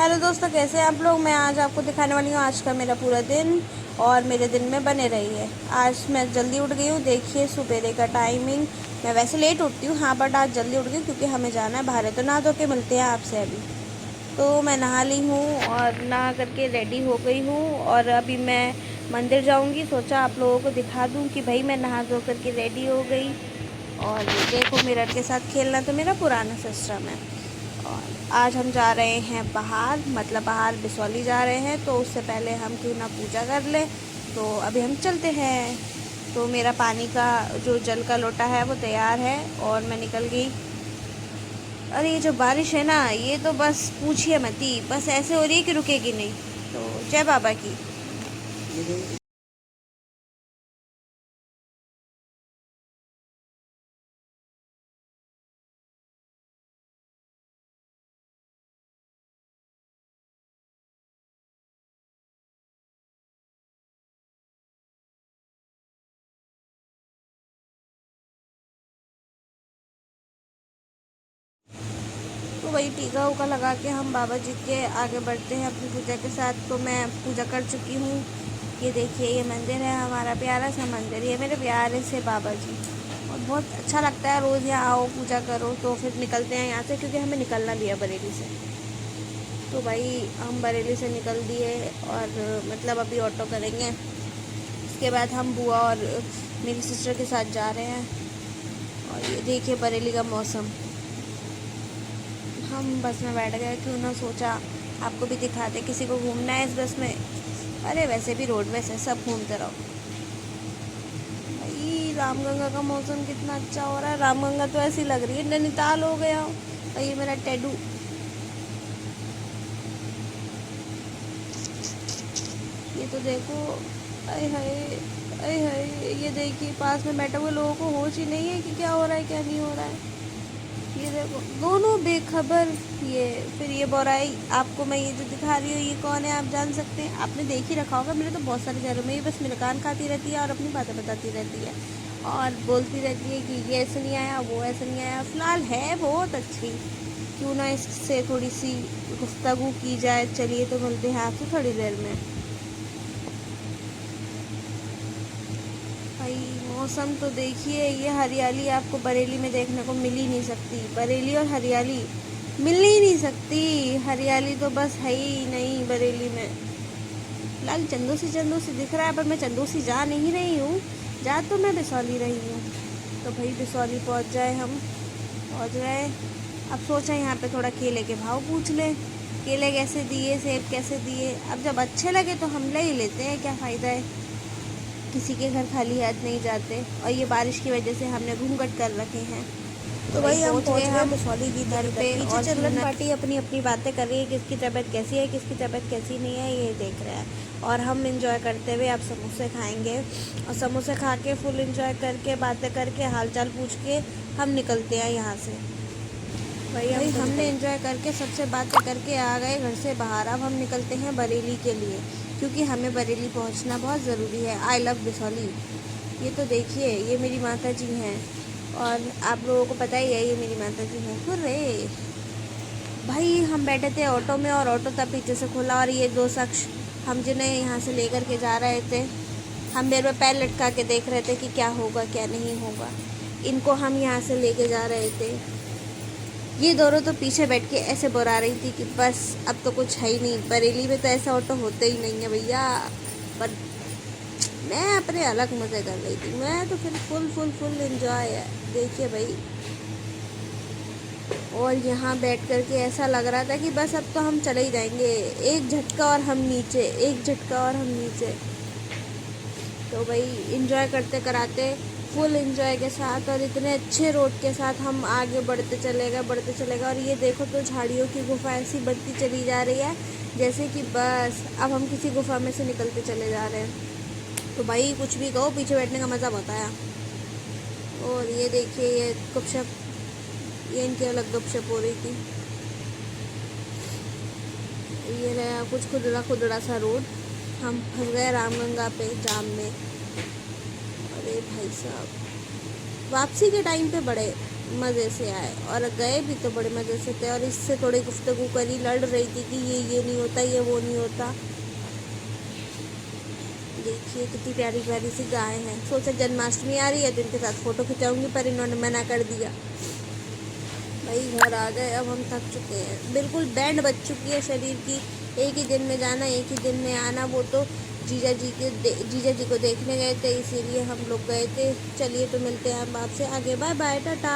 Hello दोस्तों, कैसे हैं आप लोग। मैं आज आपको दिखाने वाली हूँ आज का मेरा पूरा दिन और मेरे दिन में बने रही है। आज मैं जल्दी उठ गई हूँ। देखिए सुबेरे का टाइमिंग। मैं वैसे लेट उठती हूँ हाँ, बट आज जल्दी उठ गई क्योंकि हमें जाना है बाहर है। तो नहा धो के मिलते हैं आपसे अभी। तो मैं नहा ली हूँ और नहा करके रेडी हो गई हूँ और अभी मैं मंदिर जाऊँगी। सोचा आप लोगों को दिखा दूँ कि भाई मैं नहा धो करके रेडी हो गई। और देखो मिरर के साथ खेलना तो मेरा पुराना सिस्टम है। और आज हम जा रहे हैं बाहर, मतलब बाहर बिसौली जा रहे हैं। तो उससे पहले हम क्यों ना पूजा कर लें। तो अभी हम चलते हैं। तो मेरा पानी का जो जल का लोटा है वो तैयार है और मैं निकल गई। अरे ये जो बारिश है ना, ये तो बस पूछिए मत ही, बस ऐसे हो रही है कि रुकेगी नहीं। तो जय बाबा की। तो वही टीका उका लगा के हम बाबा जी के आगे बढ़ते हैं अपनी पूजा के साथ। तो मैं पूजा कर चुकी हूँ। ये देखिए ये मंदिर है हमारा, प्यारा सा मंदिर। ये मेरे प्यारे से बाबा जी और बहुत अच्छा लगता है। रोज़ यहाँ आओ पूजा करो। तो फिर निकलते हैं यहाँ से क्योंकि हमें निकलना भी है बरेली से। तो भाई हम बरेली से निकल दिए और मतलब अभी ऑटो करेंगे। उसके बाद हम बुआ और मेरी सिस्टर के साथ जा रहे हैं। और ये देखिए बरेली का मौसम। हम बस में बैठ गए, क्यों ना सोचा आपको भी दिखाते। किसी को घूमना है इस बस में, अरे वैसे भी रोडवेज है, सब घूमते रहो। भाई रामगंगा का मौसम कितना अच्छा हो रहा है। रामगंगा तो ऐसी लग रही है नैनीताल हो गया। भाई ये मेरा टेडू, ये तो देखो। अरे हाय, अरे हाय, ये देखिए पास में बैठे हुए लोगों को होश ही नहीं है कि क्या हो रहा है क्या नहीं हो रहा है। ये देखो दोनों बेखबर। ये फिर ये बोराई आपको मैं ये जो दिखा रही हूँ ये कौन है आप जान सकते हैं। आपने देख ही रखा होगा, मेरे तो बहुत सारे शहरों में ये बस मेरे कान खाती रहती है और अपनी बातें बताती रहती है और बोलती रहती है कि ये ऐसे नहीं आया वो ऐसे नहीं आया। फिलहाल है बहुत अच्छी, क्यों ना इससे थोड़ी सी गुफ्तगू की जाए। चलिए तो मिलते हैं आपसे थोड़ी देर में। भाई मौसम तो देखिए, ये हरियाली आपको बरेली में देखने को मिल ही नहीं सकती। बरेली और हरियाली मिल ही नहीं सकती। हरियाली तो बस है ही नहीं बरेली में। फिलहाल चंदू सी दिख रहा है, पर मैं चंदू सी जा नहीं रही हूँ। जा तो मैं बिसौली रही हूँ। तो भाई बिसौली पहुँच जाए, हम पहुँच गए। अब सोचा यहाँ पे थोड़ा केले के भाव पूछ ले। केले कैसे दिए, सेब कैसे दिए। अब जब अच्छे लगे तो हम ले ही लेते हैं, क्या फ़ायदा है। किसी के घर खाली हाथ नहीं जाते। और ये बारिश की वजह से हमने घूंघट कर रखे हैं। तो वही हम पहुँच गए बिसौली की घर पे। और चिल्ड्रन पार्टी अपनी अपनी बातें कर रही है, किसकी तबीयत कैसी है किसकी तबीयत कैसी नहीं है, ये देख रहे हैं। और हम इंजॉय करते हुए अब समोसे खाएंगे और समोसे खा के फुल इंजॉय करके बातें करके हालचाल पूछ के हम निकलते हैं यहाँ से। भाई हमने एंजॉय करके सबसे बातें करके आ गए घर से बाहर। अब हम निकलते हैं बरेली के लिए क्योंकि हमें बरेली पहुंचना बहुत ज़रूरी है। I love Bisauli. ये तो देखिए ये मेरी माता जी हैं और आप लोगों को पता ही है ये मेरी माता जी हैं। हुर्रे भाई हम बैठे थे ऑटो में और ऑटो तब पीछे से खुला और ये दो शख्स हम जिन्हें यहाँ से लेकर के जा रहे थे, हम मेरे में पैर लटका के देख रहे थे कि क्या होगा क्या नहीं होगा। इनको हम यहाँ से लेके जा रहे थे। ये दोनों तो पीछे बैठ के ऐसे बुरा रही थी कि बस अब तो कुछ है ही नहीं। बरेली में तो ऐसा ऑटो होते ही नहीं है भैया। पर मैं अपने अलग मज़े कर रही थी। मैं तो फिर फुल फुल फुल एंजॉय है। देखिए भाई, और यहाँ बैठ कर के ऐसा लग रहा था कि बस अब तो हम चले ही जाएंगे। एक झटका और हम नीचे, एक झटका और हम नीचे। तो भाई इंजॉय करते कराते फुल इंजॉय के साथ और इतने अच्छे रोड के साथ हम आगे बढ़ते चलेगा। और ये देखो तो झाड़ियों की गुफा ऐसी बढ़ती चली जा रही है जैसे कि बस अब हम किसी गुफा में से निकलते चले जा रहे हैं। तो भाई कुछ भी कहो, पीछे बैठने का मज़ा बहुत आया। और ये देखिए ये गपशप, ये इनकी अलग गपशप हो रही थी। ये रहा कुछ खुदरा खुदरा सा रोड। हम फंस गए रामगंगा पे जाम में। अरे भाई साहब वापसी के टाइम पे बड़े मज़े से आए और गए भी तो बड़े मज़े से थे। और इससे थोड़ी गुफ्तगू करी, लड़ रही थी कि ये नहीं होता, ये वो नहीं होता। देखिए कितनी प्यारी प्यारी सी गाय हैं। सोचा जन्माष्टमी आ रही है तो इनके साथ फ़ोटो खिंचाऊंगी, पर इन्होंने मना कर दिया। भाई घर आ गए, अब हम थक चुके हैं, बिल्कुल बैंड बज चुकी है शरीर की। एक ही दिन में जाना, एक ही दिन में आना। वो तो जीजा जी को देखने गए थे, इसीलिए हम लोग गए थे। चलिए तो मिलते हैं हम आपसे आगे, बाय बाय, टाटा।